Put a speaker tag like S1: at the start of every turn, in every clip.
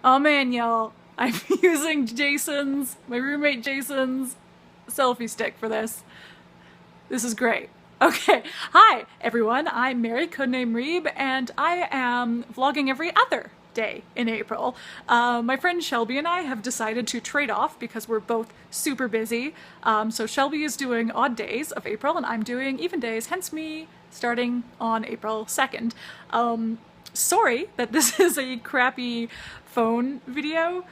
S1: Oh man, y'all, I'm using my roommate Jason's selfie stick for this. This is great. Okay, hi everyone, I'm Mary, codename Reeb, and I am vlogging every other day in April. My friend Shelby and I have decided to trade off because we're both super busy. So Shelby is doing odd days of April and I'm doing even days, hence me starting on April 2nd. Sorry that this is a crappy phone video.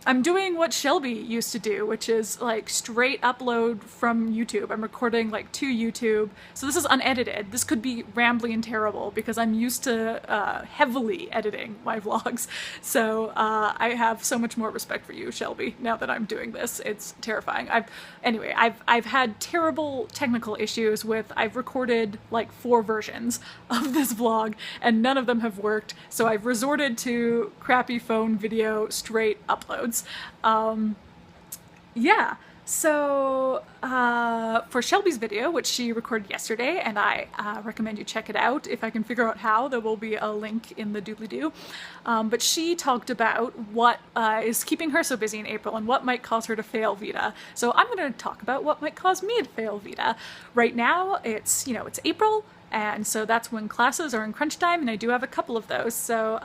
S1: I'm doing what Shelby used to do, which is like straight upload from YouTube. I'm recording like to YouTube. So this is unedited. This could be rambly and terrible because I'm used to heavily editing my vlogs. So I have so much more respect for you, Shelby, now that I'm doing this. It's terrifying. I've had terrible technical issues with, I've recorded like 4 versions of this vlog and none of them have worked. So I've resorted to crappy phone video straight uploads. Yeah, so for Shelby's video, which she recorded yesterday, and I recommend you check it out. If I can figure out how, there will be a link in the doobly-doo. But she talked about what is keeping her so busy in April and what might cause her to fail VEODA. So I'm going to talk about what might cause me to fail VEODA. Right now, it's April. And so that's when classes are in crunch time, and I do have a couple of those. So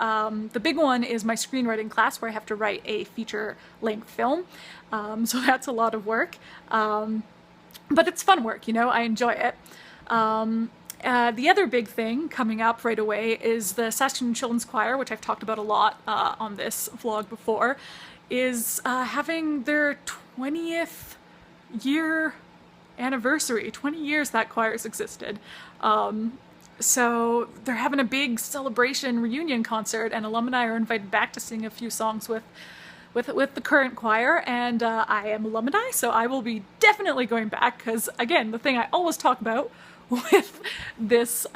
S1: the big one is my screenwriting class where I have to write a feature-length film. So that's a lot of work. But it's fun work, I enjoy it. The other big thing coming up right away is the Saskatoon Children's Choir, which I've talked about a lot on this vlog before, is having their 20th year anniversary. 20 years that choir's existed. So they're having a big celebration reunion concert, and alumni are invited back to sing a few songs with the current choir, and I am alumni, so I will be definitely going back, because again, the thing I always talk about with this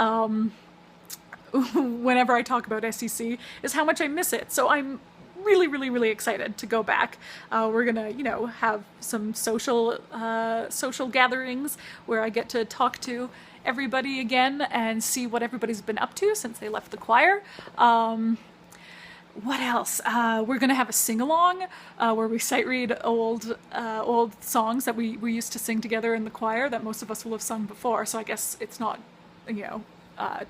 S1: whenever I talk about SCC is how much I miss it. So I'm really excited to go back. We're gonna, have some social gatherings where I get to talk to everybody again and see what everybody's been up to since they left the choir. What else? We're gonna have a sing-along where we sight read old songs that we used to sing together in the choir that most of us will have sung before. So I guess it's not,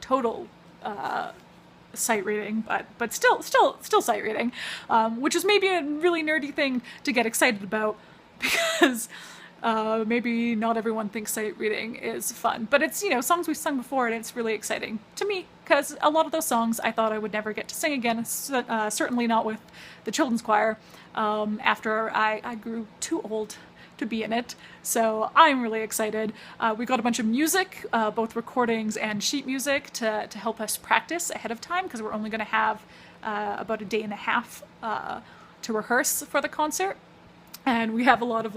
S1: total sight reading, but still sight reading, which is maybe a really nerdy thing to get excited about because maybe not everyone thinks sight reading is fun, but it's, songs we've sung before, and it's really exciting to me because a lot of those songs I thought I would never get to sing again, certainly not with the children's choir, after I grew too old to be in it. So I'm really excited. We got a bunch of music, both recordings and sheet music to help us practice ahead of time, because we're only going to have about a day and a half to rehearse for the concert. And we have a lot of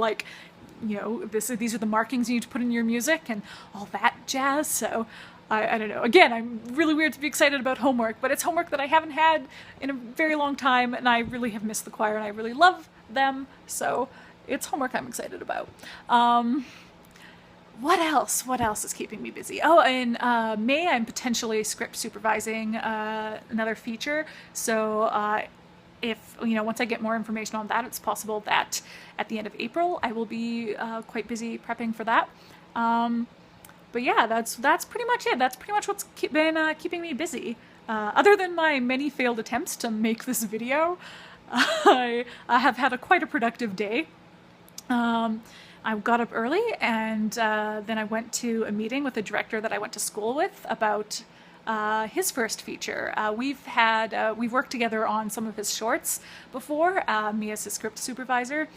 S1: these are the markings you need to put in your music and all that jazz. So I don't know. Again, I'm really weird to be excited about homework, but it's homework that I haven't had in a very long time, and I really have missed the choir, and I really love them. So it's homework I'm excited about. What else? What else is keeping me busy? Oh, in May, I'm potentially script supervising another feature. So if, once I get more information on that, it's possible that at the end of April, I will be quite busy prepping for that. But yeah, that's pretty much it. That's pretty much what's been keeping me busy. Other than my many failed attempts to make this video, I have had quite a productive day. I got up early, and then I went to a meeting with a director that I went to school with about his first feature. We've worked together on some of his shorts before, me as his script supervisor,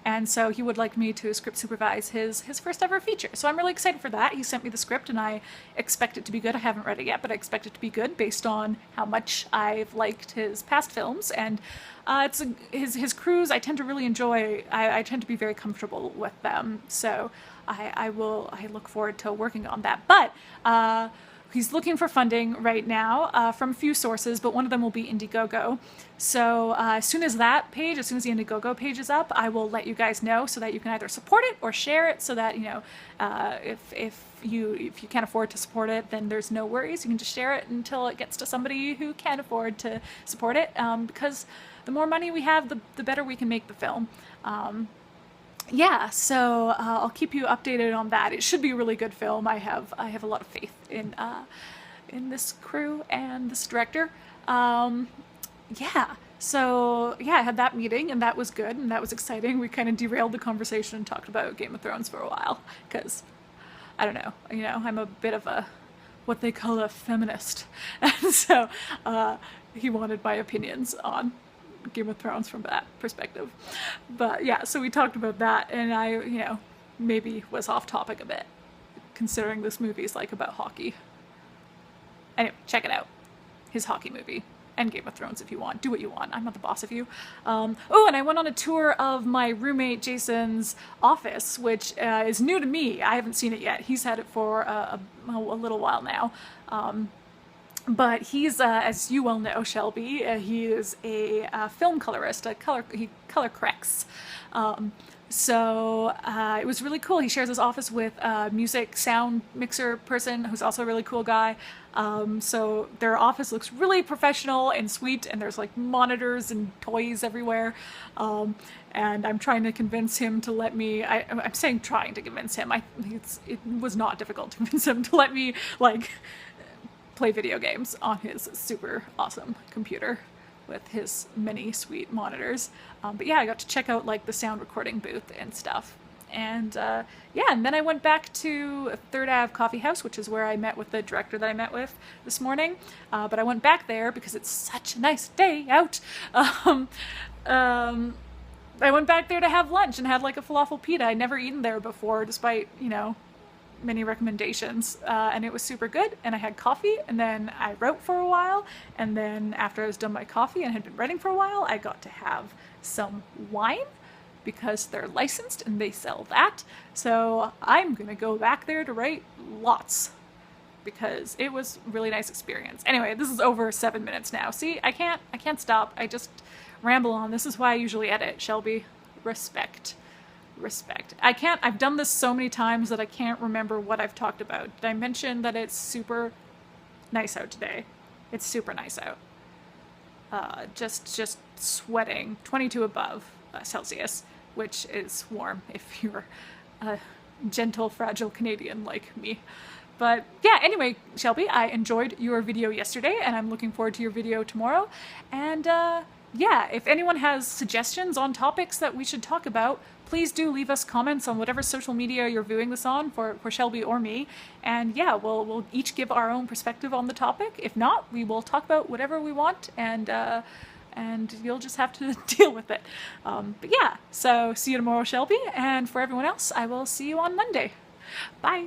S1: and so he would like me to script supervise his first ever feature. So I'm really excited for that. He sent me the script and I expect it to be good. I haven't read it yet, but I expect it to be good based on how much I've liked his past films, and his crews I tend to really enjoy. I tend to be very comfortable with them, so I look forward to working on that. But he's looking for funding right now from a few sources, but one of them will be Indiegogo. So as soon as the Indiegogo page is up, I will let you guys know so that you can either support it or share it, so that, you know, if you can't afford to support it, then there's no worries. You can just share it until it gets to somebody who can afford to support it, because the more money we have, the better we can make the film. Yeah, so I'll keep you updated on that. It should be a really good film. I have a lot of faith in this crew and this director. Yeah, so yeah, I had that meeting, and that was good, and that was exciting. We kind of derailed the conversation and talked about Game of Thrones for a while, because I don't know, you know, I'm a bit of a, what they call a feminist, and so he wanted my opinions on Game of Thrones from that perspective. But yeah, so we talked about that, and I, you know, maybe was off topic a bit, considering this movie is like about hockey. Anyway, check it out. His hockey movie. And Game of Thrones if you want. Do what you want. I'm not the boss of you. Oh, and I went on a tour of my roommate Jason's office, which is new to me. I haven't seen it yet. He's had it for a little while now. But he's, as you well know, Shelby, he is a film colorist. He color corrects. So it was really cool. He shares his office with a music sound mixer person who's also a really cool guy. So their office looks really professional and sweet, and there's like monitors and toys everywhere. And I'm trying to convince him to let me, I'm saying trying to convince him. It was not difficult to convince him to let me like play video games on his super awesome computer with his many sweet monitors. But yeah, I got to check out like the sound recording booth and stuff. And yeah, and then I went back to Third Ave Coffee House, which is where I met with the director that I met with this morning. But I went back there because it's such a nice day out. I went back there to have lunch and had like a falafel pita. I'd never eaten there before, despite, you know, many recommendations, and it was super good. And I had coffee, and then I wrote for a while, and then after I was done my coffee and had been writing for a while, I got to have some wine because they're licensed and they sell that. So I'm gonna go back there to write lots because it was a really nice experience. Anyway, this is over 7 minutes now. See, I can't stop. I just ramble on. This is why I usually edit. Shelby, respect. I've done this so many times that I can't remember what I've talked about. Did I mention that it's super nice out today? It's super nice out. Just sweating, 22 above Celsius, which is warm if you're a gentle, fragile Canadian like me. But yeah, anyway, Shelby, I enjoyed your video yesterday, and I'm looking forward to your video tomorrow. And yeah, if anyone has suggestions on topics that we should talk about, please do leave us comments on whatever social media you're viewing this on for Shelby or me. And yeah, we'll each give our own perspective on the topic. If not, we will talk about whatever we want, and you'll just have to deal with it. But yeah, so see you tomorrow, Shelby. And for everyone else, I will see you on Monday. Bye.